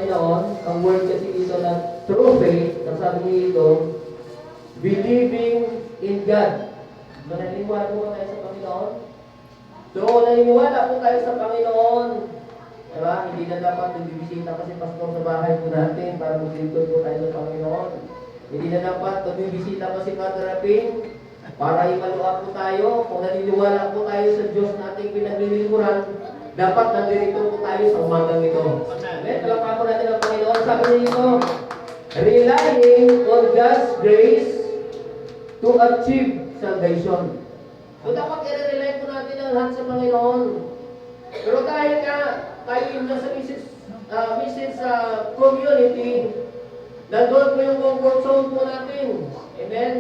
Ngayon, ang word kasi dito na true faith, ang sabi dito, believing in God. So, naniniwala po tayo sa Panginoon? So, naniniwala po tayo sa Panginoon. Diba? Hindi na dapat nagbibisita kasi pastor sa bahay po natin para maglingkod po tayo sa Panginoon. Hindi na dapat nagbibisita pa si Father Rapin para imaluwa po tayo. Kung naniniwala po tayo sa Diyos nating pinaglilingkuran, dapat nandirito po tayo sa umagang ito. Amen? Palakpakan po natin ang Panginoon. Sabi niya dito, relying on God's grace to achieve salvation. So dapat i-rely po natin ang lahat sa Panginoon. Pero dahil nga tayo yung nasa Mrs. Community, nandun po yung comfort zone po natin. Amen?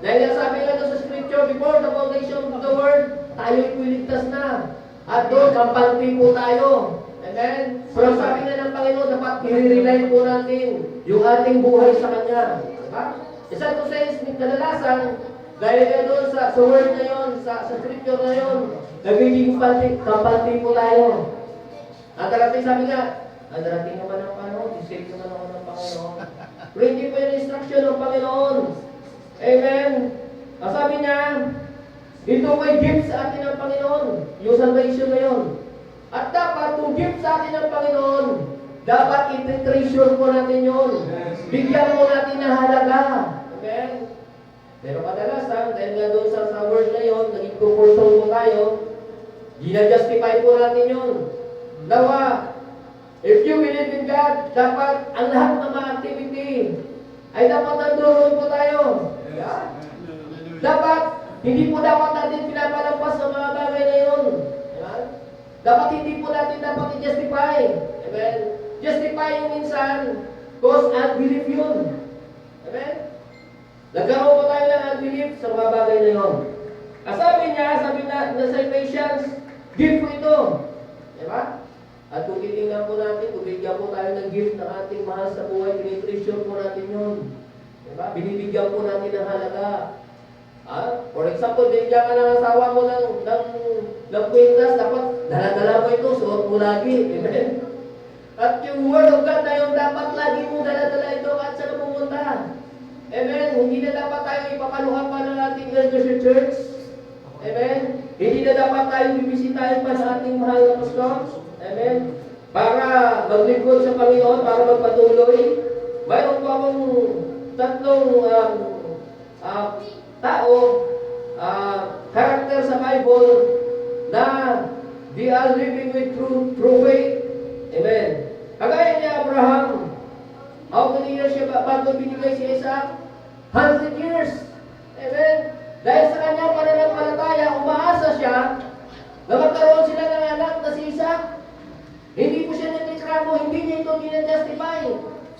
Dahil nga sabi nga sa scripture, before the foundation of the world, tayo'y piligtas na. At doon, kampante po tayo. Amen? Pero sabi nga ng Panginoon, dapat i-rely po natin yung ating buhay sa Kanya. Diba? Isa to says, kadalasan, dahil nga doon sa word na yun, sa scripture na yun, nagiging kampante po tayo. Ang darating sabi nga, ang darating naman ng Panginoon, isave naman ako ng Panginoon. Pero hindi po yung instruction ng Panginoon. Amen? Ang sabi niya, ito may gift sa atin ng Panginoon, yung salvation na yun. At dapat, kung gift sa atin ng Panginoon, dapat i-treasure po natin yun. Bigyan po natin ng halaga. Amen? Pero kadalasan, dahil nga doon sa word na yun, naging comfort zone po tayo, ginajustify po natin yun. Nawa, if you believe in God, dapat ang lahat ng mga activity ay dapat nandoon po tayo. Yeah? Dapat, hindi po dapat natin pinapalampas sa mga bagay na yun. Amen? Dapat hindi po natin dapat i-justify. Amen? Justify yung minsan, cause unbelief yun. Amen? Nagkaroon po tayo ng unbelief sa mga bagay na yun. Sabi niya, sabi na sa Ephesians, gift po ito. Diba? At kung titingnan po natin, kung bigyan po tayo ng gift ng ating mahal sa buhay, piniprecure po natin yun. Diba? Binibigyan po natin ng halaga. For example, bigyan ka ng asawa mo ng kwintas, dapat dala-dala mo ito, suot mo lagi. Amen? At yung word of God na yun, dapat lagi mo dala-dala ito at saan pumunta. Amen? Hindi na dapat tayo ipapaluhan pa ng ating elder church. Amen? Hindi na dapat tayo bibisitahin pa sa ating mahal na pastor. Amen? Para maglingkod sa Panginoon, para magpatuloy. Mayroon po akong tatlong tao, character sa Bible na they are living with true faith. Amen? Kagaya ni Abraham, how many years siya bago binigay si Isaac? 100 years. Amen? Dahil sa kanyang pananampalataya, umaasa siya na magkaroon sila ng anak na si Isaac. Hindi po siya nagreklamo, hindi niya ito dinajustify.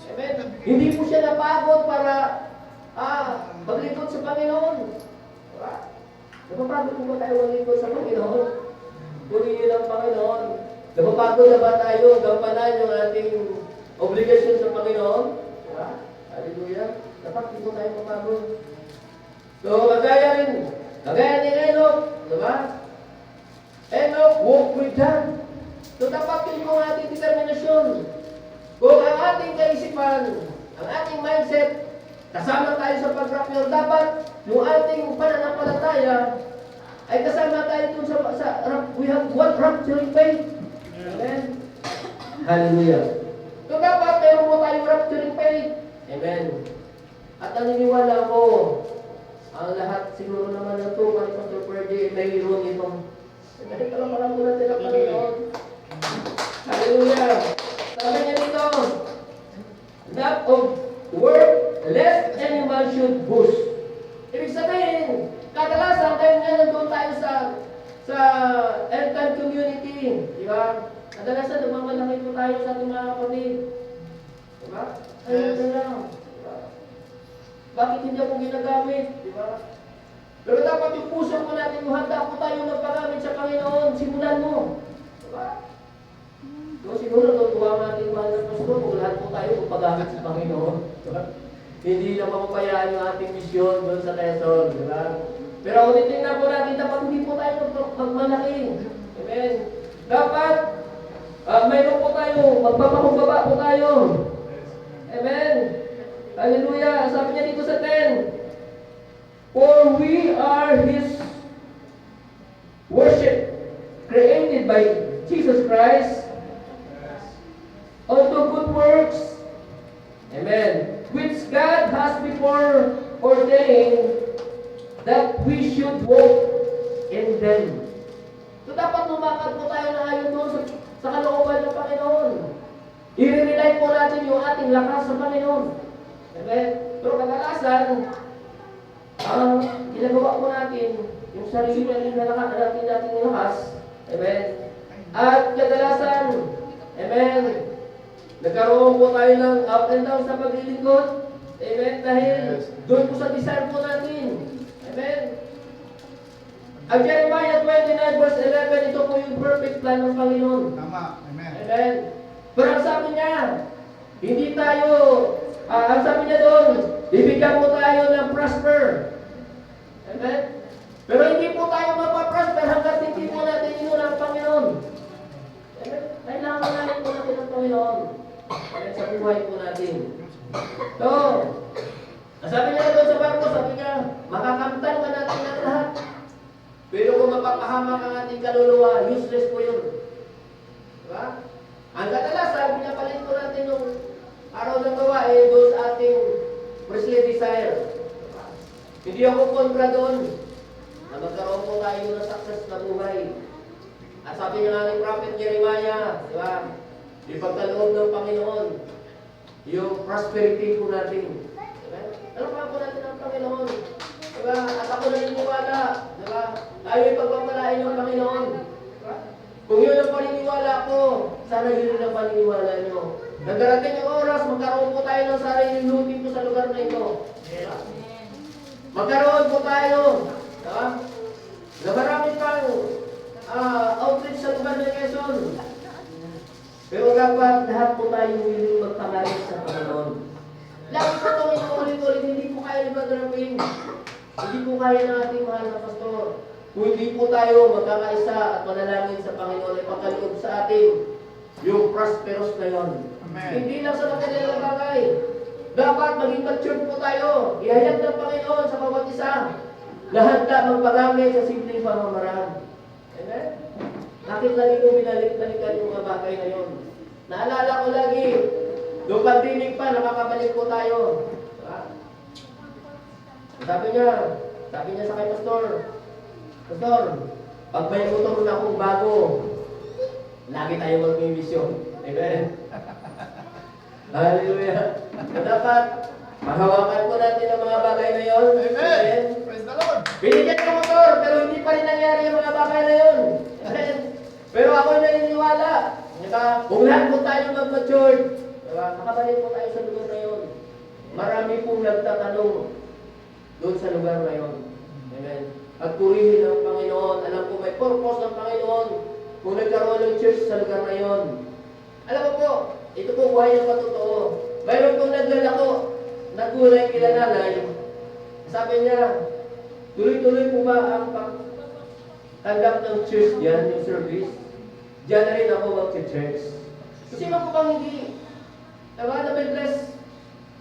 Amen? Hindi po siya napagod para maglingkod sa Panginoon. Diba? Napapagod po ba tayo maglingkod sa Panginoon? Purihin ang Panginoon. Napapagod na ba tayo gampanan yung ating obligasyon sa Panginoon? Diba? Hallelujah. Dapat hindi po tayo mapagod. So, kagaya ni Enoch, diba? Enoch, walk with God. So, dapat yun yung ating determinasyon. Kung ang ating kaisipan, ang ating mindset, kasama tayo sa pag-rapture, dapat yung ating pananampalataya ay kasama tayo dun we have one rapturing faith. Amen? Hallelujah. So, dapat meron po tayong rapturing faith. Amen. At naniniwala ko, ang lahat siguro naman na ito, kahit sa Pwede, mayroon itong dahil alam mo natin ang Panginoon. Hallelujah. Sabi niya dito, not of work, lest any man should boast. Ibig sabihin, kadalasan dahil nga nandun tayo sa end-time community. Di ba? Kadalasan, nagmamalaki po tayo sa ating mga kapatid. Di ba? Ayun lang. Bakit hindi ako ginagamit? Di ba? Pero dapat yung puso po natin, yung handa po tayo nagpagamit sa Panginoon, simulan mo. Di ba? So siguro, tutuwa natin mahal na pastor, kung lahat po tayo magpagamit sa Panginoon. Diba? Hindi na mapapayaan yung ating misyon doon sa Quezon. Diba? Pero kung titignan po natin, dapat hindi po tayo magmalaki. Amen? Dapat, Mayroon po tayo, magpapakumbaba po tayo. Amen. Hallelujah. Sabi niya dito sa 10, for we are His worship, created by Jesus Christ unto good works, amen, which God has before ordained that we should walk in them. So dapat lumakad po tayo na ayon doon sa kalooban ng Panginoon. I-rely po natin yung ating lakas sa Panginoon. Amen? Pero kadalasan, ginagawa po natin yung sarili na nating lakas. Amen? At kadalasan, amen, nagkaroon po tayo ng up and down sa paglilingkod. Amen? Dahil doon po sa desire po natin. Amen? Ang Jeremiah 29 verse 11, ito po yung perfect plan ng Panginoon. Tama. Amen. Amen? Pero ang sabi niya, hindi tayo, ang sabi niya doon, bibigyan po tayo ng prosper. Amen? Pero hindi po tayo mapaprosper hanggat hindi po natin inuna ang Panginoon. Amen? Kailangan natin po natin ang Panginoon. Amen? Sa buhay po natin. So, sabi niya doon sa barko, sabi niya, makakamtan ka natin ng lahat. Pero kung mapapahamak ang ating kaluluwa, useless po yun. Diba? Ang kadalasan, pinapalit ko natin nung araw ng gawa doon sa ating fleshly desire. Diba? Hindi ako kontra doon na magkaroon po tayo ng success na buhay. At sabi niya nga ng Prophet Jeremiah, diba? Ipagkaloob ng Panginoon, yung prosperity po natin. Diba? Alam po natin ang Panginoon. Diba? At ako naniniwala, diba? Tayo ipagpapalain ng Panginoon. Diba? Kung yun ang paniniwala ko, sana yun ang paniniwala nyo. Nagdarating yung oras, magkaroon po tayo ng sariling lutin po sa lugar na ito. Diba? Magkaroon po tayo. Diba? Na marami pang outreach sa lugar ng Quezon. Pero dapat lahat po tayo willing magpangayos sa Panginoon. Lagi po itong inuulit-ulit, hindi po kaya ni Brother Wing. Hindi po kaya ng ating mahal na pastor. Kung hindi po tayo magkakaisa at manalangin sa Panginoon ay pagkaloob sa atin yung prosperous na yun. Amen. Hindi lang sa material na bagay. Dapat maging matured po tayo. Ihayag ng Panginoon sa bawat isa. Lahat na magpagamit sa simpleng pamamaraan. Amen? Bakit lagi ko binalik-balikan yung mga bagay na yun? Naalala ko lagi, noong pandemic pa, nakakabalik po tayo. Diba? Sabi niya sa kay Pastor, Pastor, pag may motor na akong bago, lagi tayo mag-misyon. Amen? Hallelujah. Dapat, mahawakan po natin ang mga bagay na yun. Amen. Praise the Lord. Binigyan ng motor, pero hindi pa rin nangyari yung mga bagay na yun. Amen? Pero ako naniniwala, kung lahat po tayo mag-mature, diba? Makabalik po tayo sa lugar na yun. Marami pong nagtatanong doon sa lugar na yun. Amen. At purihin ng Panginoon. Alam ko may purpose ng Panginoon kung nagkaroon ng church sa lugar na yun. Alam mo po, ito po buhay ng patotoo. Mayroon pong naglalako, nagulay kila nanay. Sabi niya, tuloy-tuloy po ba ang pag-conduct ng church diyan, yung service? Diyan na rin ako mag-church. Kasi sino po bang hindi na may bless?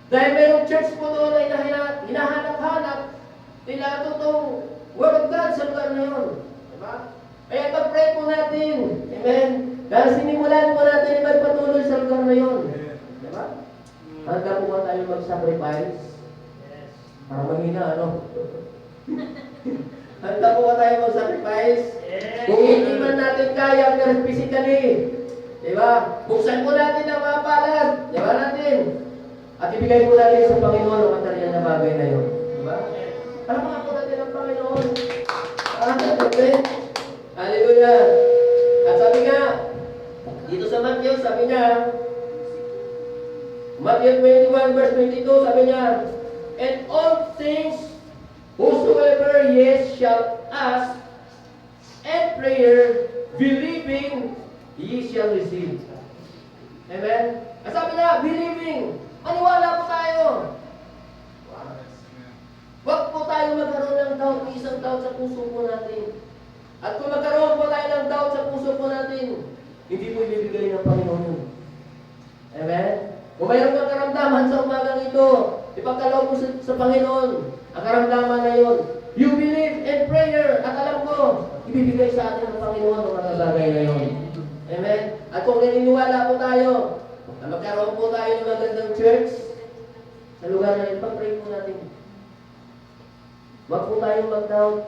Dahil mayroong church po doon ay hinahanap-hanap nila totoong Word of God sa lugar na yun. Diba? Kaya pag-pray po natin. Amen? Dahil sinimulan po natin magpatuloy sa lugar na yun. Diba? Handa po ba tayo mag-sacrifice? Para mahina, ano? Handa po ba tayo mag-sacrifice? Kung hindi man natin kaya, pero physically. Diba? Buksan po natin ang mga palad. Diba natin? At ibigay po natin sa Panginoon ang material na bagay na yun. Diba? Alam mga po natin ang Panginoon. Amen. Hallelujah. At sabi nga, dito sa Matthew, sabi niya, Matthew 21 verse 22, sabi niya, and all things whosoever ye shall ask and prayer, believing, ye shall receive. Amen? At sabi niya, believing. Maniwala po tayo. Huwag po tayo magkaroon ng doubt, isang doubt sa puso po natin. At kung magkaroon po tayo ng doubt sa puso po natin, Hindi po ibibigay ng Panginoon yun. Amen? Kung mayroon kang karamdaman sa umagang ito, ipagkaloob mo sa Panginoon ang karamdaman na yun. You believe in prayer at alam ko, ibibigay sa atin ng Panginoon ang mga bagay na yun. Amen? At kung naniniwala po tayo na magkaroon po tayo ng magandang church sa lugar na yun, pag-pray po natin. Huwag po tayong mag-doubt.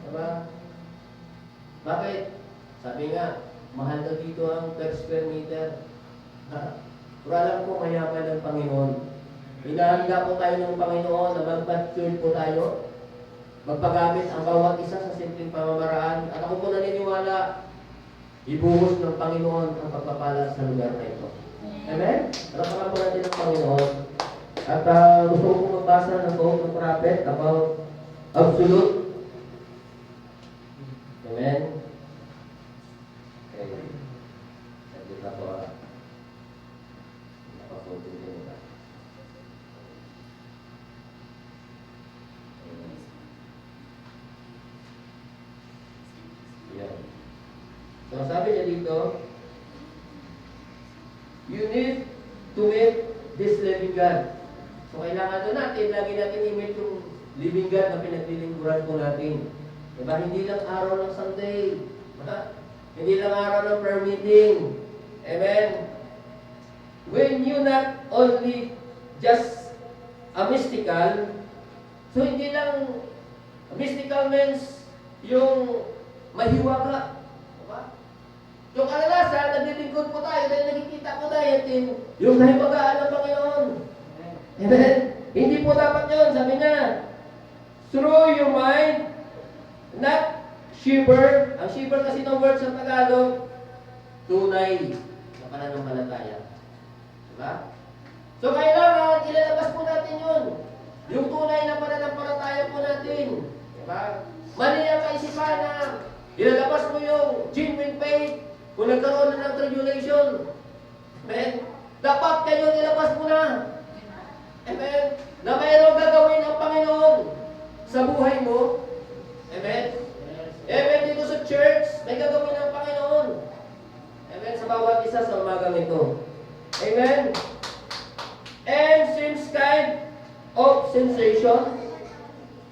Diba? Bakit? Sabi nga, mahal na dito ang per square meter. Pero alam ko, mayaman ng Panginoon. Hinahanda po tayo ng Panginoon na mag-mature po tayo. Magpagamit ang bawat isa sa simpleng pamamaraan. At ako po naniniwala, ibuhos ng Panginoon ang pagpapala sa lugar na ito. Amen? Alapakan po natin ang Panginoon. At gusto ko pong magbasa ng buong ng prophet about absolute. Amen? Okay. Sabi na po nakapuntin din ito. Yan. So sabi niya dito, you need to meet this living God. So kailangan doon natin, lagi natin i-meet yung living God na pinaglilingkuran po natin. Diba? Hindi lang araw ng Sunday. Hindi lang araw ng prayer meeting. Amen? When you not only just a mystical, so hindi lang mystical means yung mahiwaga. Diba? Yung kalalasan, naglilingkod po tayo dahil nakikita po tayo yung nahiwagaan ng Panginoon. Amen? Hindi po dapat yun. Sabi niya, through your mind, not shiver. Ang shiver kasi ng word sa Tagalog, tunay na pananampalataya. Diba? So kailangan, ilalabas po natin yun. Yung tunay na pananampalataya po natin. Diba? Mali ang kaisipan na ilalabas mo yung genuine faith kung nagkaroon na ng tribulation. Amen? Dapat kayo ilabas mo na. Amen? Na mayroong gagawin ang Panginoon sa buhay mo. Amen? Amen, dito sa church, may gagawin ang Panginoon. Amen, sa bawat isa sa umagang ito. Amen? And seems kind of sensation.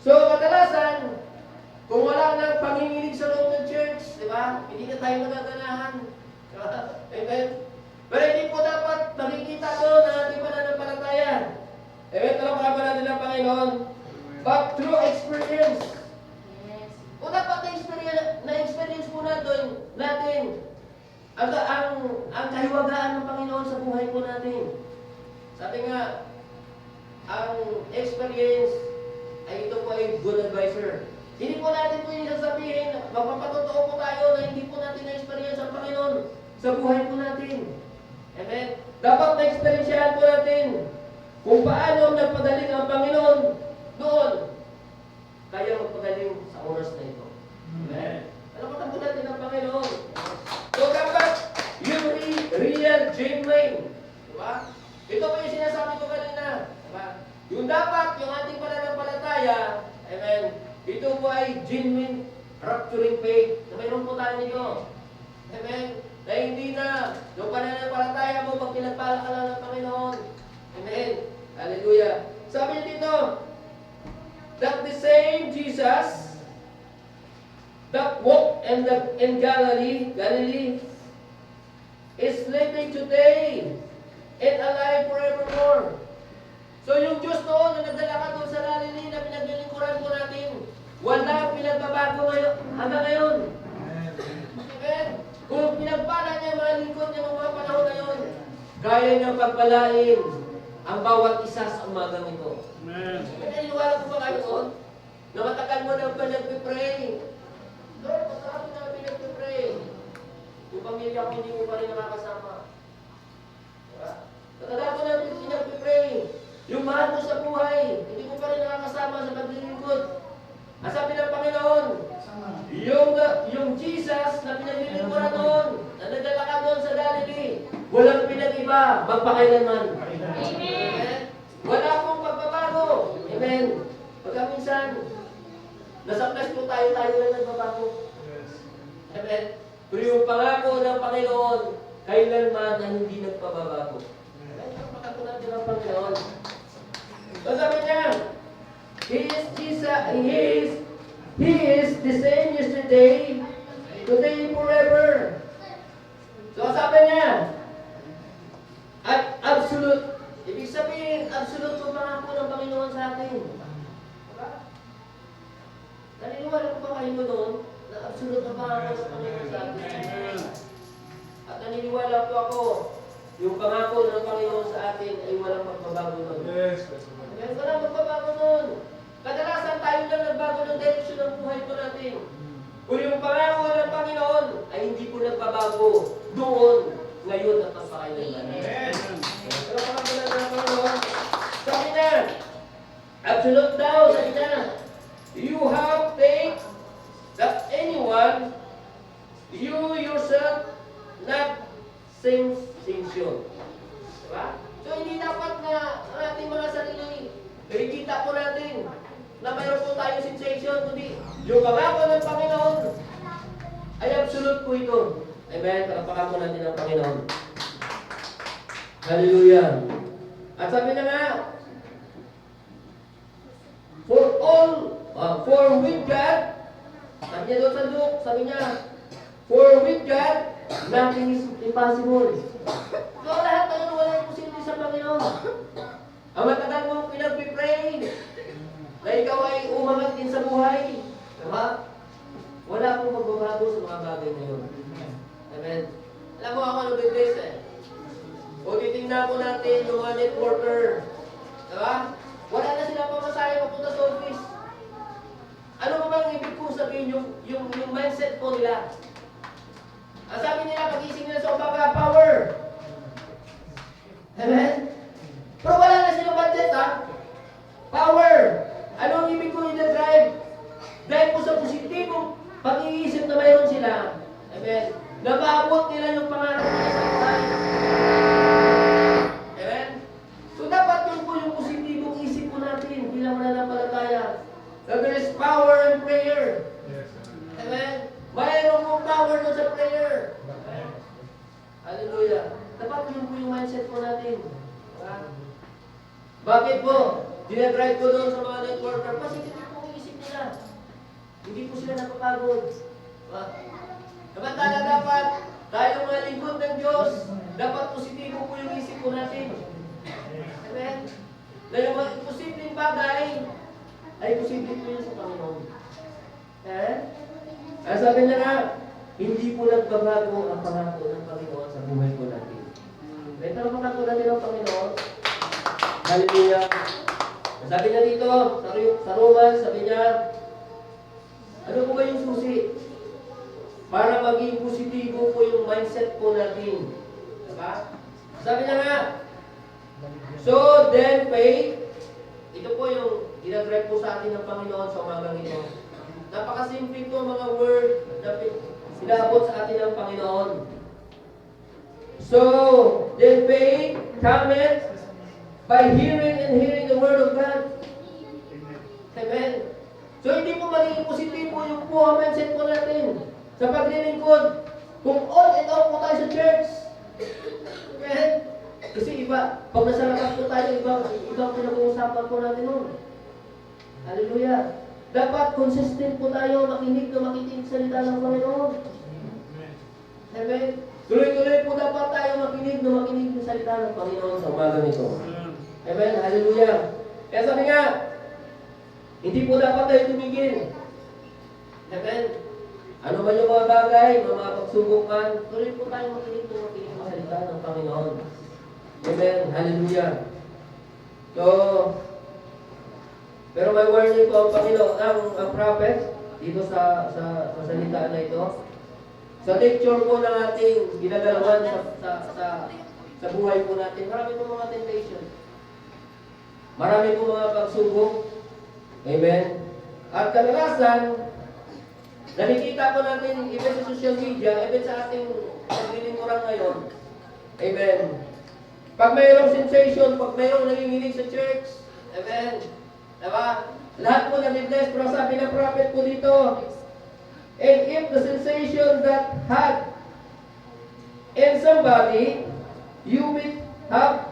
So, kadalasan, kung wala nang panginginig sa loob ng church, di ba? Hindi na tayo magaganahan. Amen? Pero hindi po dapat makikita doon na ating pananampalataya. Amen, talagang ba natin ang Panginoon? But through experience. Kung dapat na-experience po natin ang kahiwagaan ng Panginoon sa buhay po natin. Sabi nga, ang experience ay ito po ay good advisor. Hindi po natin po yung sasabihin, magpapatotoo po tayo na hindi po natin na-experience ang Panginoon sa buhay po natin. Amen? Dapat na-experiencehan po natin kung paano nagpagaling ang Panginoon doon. Kaya magpagaling sa oras na ito. Amen? Alam po natin ang Panginoon. So dapat yung real genuine. Diba? Ito po yung sinasabi ko kanina. Diba? Yung dapat, yung ating pananampalataya, amen, ito po ay genuine rapturing faith. Na mayroon po tayo nito. Amen? Na hindi na yung pananampalataya mo pag pinagpala ka lang ng Panginoon. Amen? Hallelujah. Sabi niya dito, that the same Jesus that walked in Galilee is living today and alive forevermore. So yung Diyos noon na nagdala ka doon sa Galilee na pinaglilingkuran po natin, wala pinagbabago ngayon, hanggang ngayon. Amen? Kung pinagpala niya mga lingkod niya mga panahon na yun, kaya niyang pagpalain ang bawat isa sa umagang ito. Amen. Naniniwala ko ba kayo doon? Na matagal mo nang pinag-pray. Lord, masarap na pinag-pray. Yung pamilya ko hindi mo pa rin nakakasama. Diba? Matagal ko na pinag-pray. Yung mahal mo sa buhay, hindi mo pa rin nakakasama sa paglilingkod. Ang sabi ng Panginoon, yung Jesus na pinaglilingkuran noon, na nadala ka doon sa Galilee, walang pinag-iba, magpakailanman. Amen. Wala pong pagbabago. Amen. Pagka minsan, nasa flesh po tayo lang nagbabago. Amen. Pero yung pangako ng Panginoon, kailanman na hindi nagpababago. Pangako natin ng Panginoon. So sabi niya, He is Jesus, He is the same yesterday, today, forever. So sabi niya, at absolute, ibig sabihin, absolute yung pangako ng Panginoon sa atin. Diba? Naniniwala ko ba kayo noon na absolute na pangako ng Panginoon sa atin? At naniniwala po ako, yung pangako ng Panginoon sa atin ay walang magbabago noon. Yes. Kaya walang magbabago noon. Kadalasan tayo lang nagbago ng direksyon ng buhay po natin. Kung yung pangako ng Panginoon ay hindi po nagbabago doon, ngayon at magpakailanman. Amen. Pero pangako ng Panginoon, sabi niya, absolute daw, sabi niya, you have faith that anyone, you yourself, not sensation. Diba? So hindi dapat na ating mga sarili, kita po natin na mayroon po tayong sensation, kundi yung pangako ng Panginoon ay absolute po ito. Amen? Palapakan po natin ang Panginoon. Hallelujah. At sabi na nga, for with God, sabi niya doon sa Luke, sabi niya, for with God, nothing is impossible. So lahat tayo wala yung posible sa Panginoon. Ang matagal mong pinag-pray na ikaw ay umangat din sa buhay. Diba? Wala akong magbabago sa mga bagay na yun. Amen. Alam mo ako ano bibis eh. O titingnan po natin yung mga networker. Diba? Wala na sila pamasahe papunta sa office. Ano ba bang ibig kong sabihin yung mindset po nila? Ang sabi nila, pagising nila sa umaga, power. Amen? Pero wala na silang budget, ha? Power. Ano ang ibig kong i-drive? Dahil po sa positibong pag-iisip na mayroon sila, amen, nabaabot nila yung pangarap nila sa buhay. Amen? So dapat yun po yung positibong isip po natin bilang mananampalataya. So there is power in prayer. Yes. Amen? Mayroon pong power doon sa prayer. Hallelujah. Dapat yun po yung mindset po natin. Diba? Bakit po? Dinadrive ko doon sa mga networker. Positive po ang isip nila. Hindi po sila napapagod. Diba? Samantala dapat, tayo mga lingkod ng Diyos, dapat positibo po yung isip po natin. Amen? Na yung mga posibleng bagay, ay posible po yun sa Panginoon. Eh? Ang sabi niya nga, hindi po nagbabago ang pangako ng Panginoon sa buhay po natin. May pangako natin ng Panginoon. Hallelujah. Sabi niya dito, sa Romans, sabi niya, ano po ba yung susi? Para maging positibo po yung mindset po natin. Diba? Sabi niya nga, so then faith, ito po yung ginag-drive po sa atin ng Panginoon sa umagang ito. Napakasimple po mga word na sinabot sa atin ng Panginoon. So, then faith cometh by hearing and hearing the word of God. Amen. So, hindi po magiging positibo yung po mindset po natin sa paglilingkod. Kung on and off po tayo sa church. Amen. Kasi iba, pag nasa labas po tayo, ibang pinag-uusapan po natin nun. Hallelujah. Dapat consistent po tayo makinig na makinig sa salita ng Panginoon. Amen. Tuloy-tuloy po dapat tayo makinig na makinig sa salita ng Panginoon sa umaga nito. Amen. Hallelujah. Kaya sabi nga, hindi po dapat tayo tumigil. Amen. Ano man yung mga bagay, mga pagsubok man, tuloy po tayo makinig sa salita ng Panginoon. Amen. Hallelujah. So, pero may warning po ang Panginoon, ang prophet, dito sa salita na ito. Sa lecture po ng ating ginagalawan sa buhay po natin, marami po mga temptation. Marami po mga pagsubok. Amen. At kadalasan, nakikita po natin, even sa social media, even sa ating paglilingkuran ngayon. Amen. Pag mayroong sensation, pag mayroong nanginginig sa church, amen. Diba? Lahat po na-bless, pero sabi ng prophet po dito, And if the sensation that had in somebody, you will have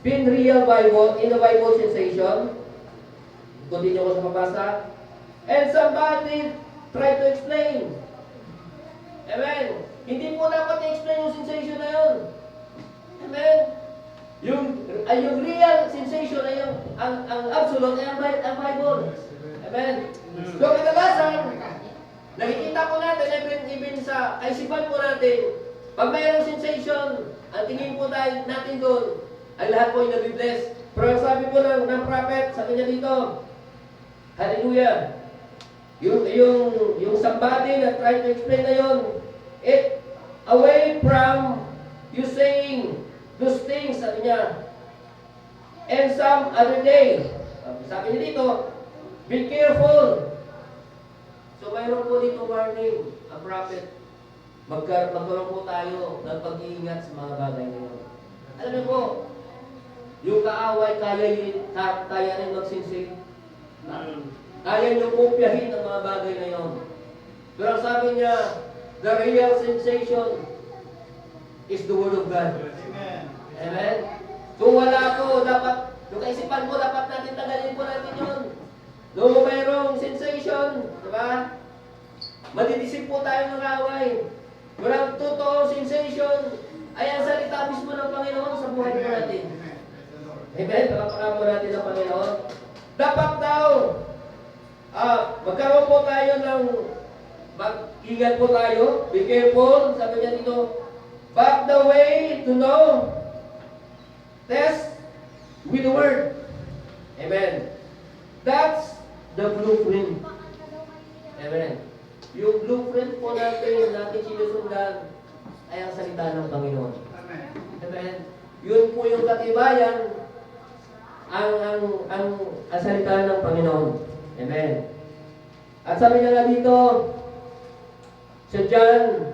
been real Bible, in the Bible sensation, continue ko sa pabasa, and somebody try to explain. Amen. Hindi po dapat i-explain yung sensation na yun. Amen. Yung real sensation ay ang absolute ay ang Bible. Amen. So kadalasan, nakikita po natin, even sa kaisipan po natin, pag mayroong sensation, ang tingin po natin doon, ay lahat po ay nabibless. Pero ang sabi po ng prophet, sabi niya dito, hallelujah, yung somebody na try to explain na yun, it away from you saying those things, sabi niya, and some other day, sabi niya dito, be careful. So mayroon po dito warning, ang prophet, magkaroon po tayo ng pag-iingat sa mga bagay na yun. Alam niyo po, yung kaaway, kaya rin magsinsig. Kaya niyo kopyahin ang mga bagay na yun. Pero ang sabi niya, the real sensation is the Word of God. Amen. Amen? So wala po, dapat, yung kaisipan po, dapat natin tagalin po natin yun. No, mayroong sensation, diba? Madidisip po tayo ng away. Walang totoong sensation ay ang salita mismo ng Panginoon sa buhay po natin. Amen? Palakpakan po natin ang Panginoon. Dapat daw, magkaroon po tayo ng, mag-ingat po tayo, be careful, sabi niya dito, but the way to know, test with the Word. Amen. That's the blueprint. Amen. Yung blueprint po natin sinusundan ay ang salita ng Panginoon. Amen. Amen. Yun po yung katibayan ang salita ng Panginoon. Amen. At sabi niya nga dito sa John,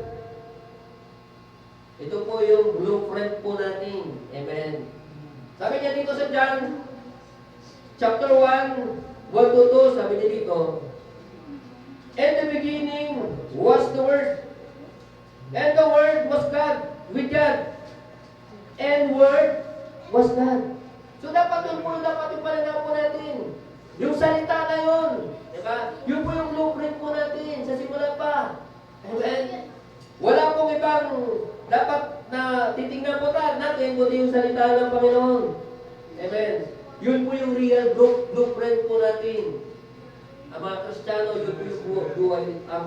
ito po yung blueprint po natin. Amen. Sabi niya dito sa John chapter 1, 1 to 2, sabi niya dito, in the beginning was the Word, and the Word was God, with God, and Word was God. So dapat yung pananaw po natin. Yung salita na yun, diba? Yun po yung blueprint po natin sa simula pa. Amen? Wala pong ibang dapat na titingnan po natin kundi yung salita ng Panginoon. Amen? Yun po yung real blueprint po natin. Ang mga Kristiyano, yun po yung buhay, ang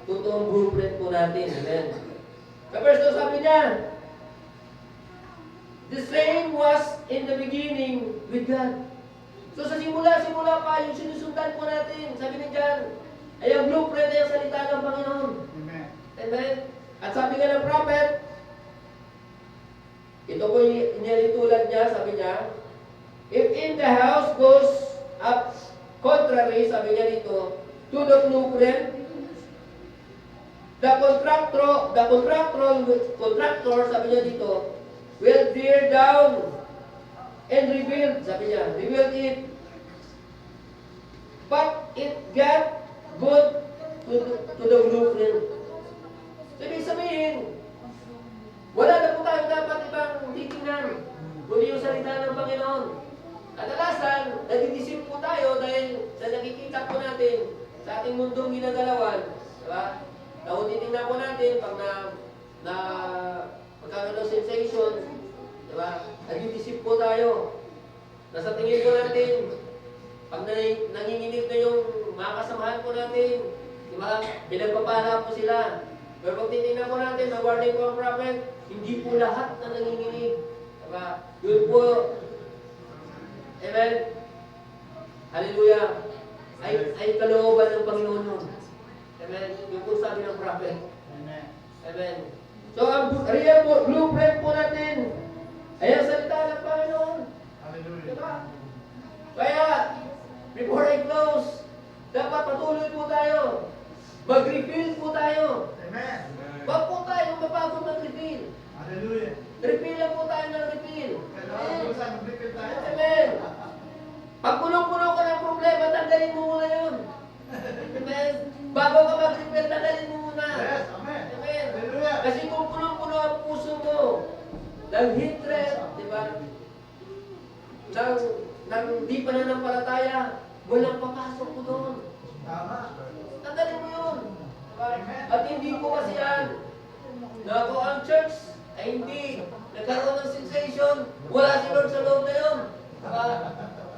totoong blueprint po natin. Amen? Sa verse 2 sabi niya, the same was in the beginning with God. So sa simula pa, yung sinusundan po natin, sabi ni John, ay ang blueprint ay ang salita ng Panginoon. Amen. Amen? At sabi nga ng prophet, ito po yung inilitulad niya, sabi niya, if in the house goes up contrary, sabi niya dito, to the blueprint, the contractor, sabi niya dito, will tear down and rebuild, sabi niya, rebuild it. But it got good to the blueprint. So, ibig sabihin, wala na po tayo dapat ibang titingnan, kundi yung salita ng Panginoon. Kadalasan, nagdidisip po tayo dahil sa nakikita po natin sa ating mundong ginagalawan, diba? Kung titingnan po natin, pag magkakaroon ng sensation, diba? Nagdidisip po tayo. Nasa tingin po natin, pag nanginginig na yung mga kasamahan po natin, diba? Pinagpapala po sila. Pero pag titingnan po natin, mag-warning po ang prophet, hindi po lahat na nanginginig. Diba? Yun po, amen? Hallelujah! Ay kalooban ng Panginoon yun. Amen? Yun po sabi ng prophet. Amen. Amen. So, ang real blueprint po natin ay ang salita ng Panginoon. Hallelujah. Diba? Kaya, before I close, dapat patuloy po tayo. Mag-refill po tayo. Amen. Wag po tayo mapagod ng refill. Hallelujah. Refill lang po tayo ng refill. Kailangan po sa mag-repeat tayo. Amen. Pag puno-puno ka ng problema, tanggalin mo muna yun. Amen. Bago ka mag-refill ng ng di pananampalataya, walang papasok po doon. Tama. Tandalin mo yun. At hindi po kasi yan, na ako ang church, ay hindi. Nagkaroon ng sensation, wala si Lord sa loob na yun.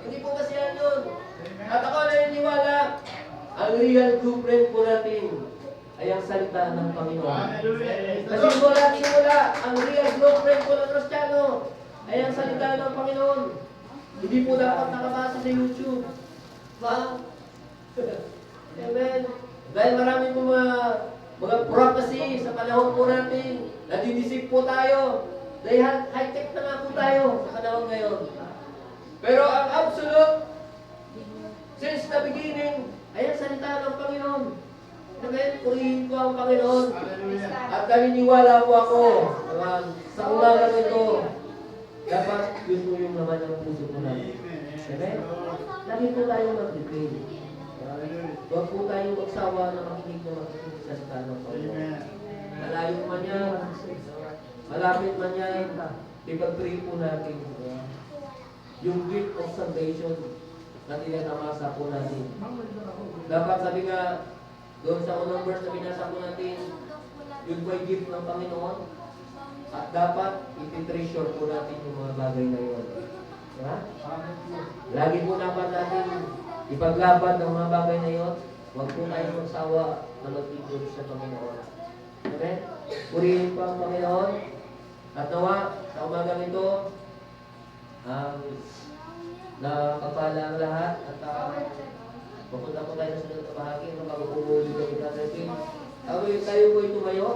Hindi po kasi yan yun. At ako naniniwala, ang real blueprint po natin ay ang salita ng Panginoon. Hallelujah. Kasi mula simula, ang real blueprint po ng Kristiyano ay ang salita ng Panginoon. Hindi po dapat nakabasa sa YouTube. Amen. Dahil marami po mga prophecy sa panahon po natin, nadidisip po tayo. Dahil high-tech na nga po tayo sa panahon ngayon. Pero ang absolute, since the beginning, ay ang salita ng Panginoon. Amen. Purihin ko ang Panginoon. Hallelujah. At naniniwala po ako sa umagang ito, dapat yun po yung naman ng puso po natin. Amen. Lagi po tayo mag-depend. Hallelujah. Huwag po tayong magsawa na makinig sa salita ng Panginoon. Amen. Malayo man yan, malapit man yan, ipag-pray po natin. Yung gift of salvation na tinatamasa po natin. Dapat sabi nga, doon sa unang verse na binasa po natin, yun po ay gift ng Panginoon. At dapat iti-treasure po natin yung mga bagay na yun. Diba? Lagi po dapat natin ipaglaban ng mga bagay na yun. Huwag po tayong magsawa na mag-igod sa Panginoon. Amen? Purihin po ang Panginoon. At nawa, sa umagang ito, nakapala ang lahat at pupunta po tayo sa sunod na bahagi ng pag-uuli ng natin. Tayo po ay tumayo.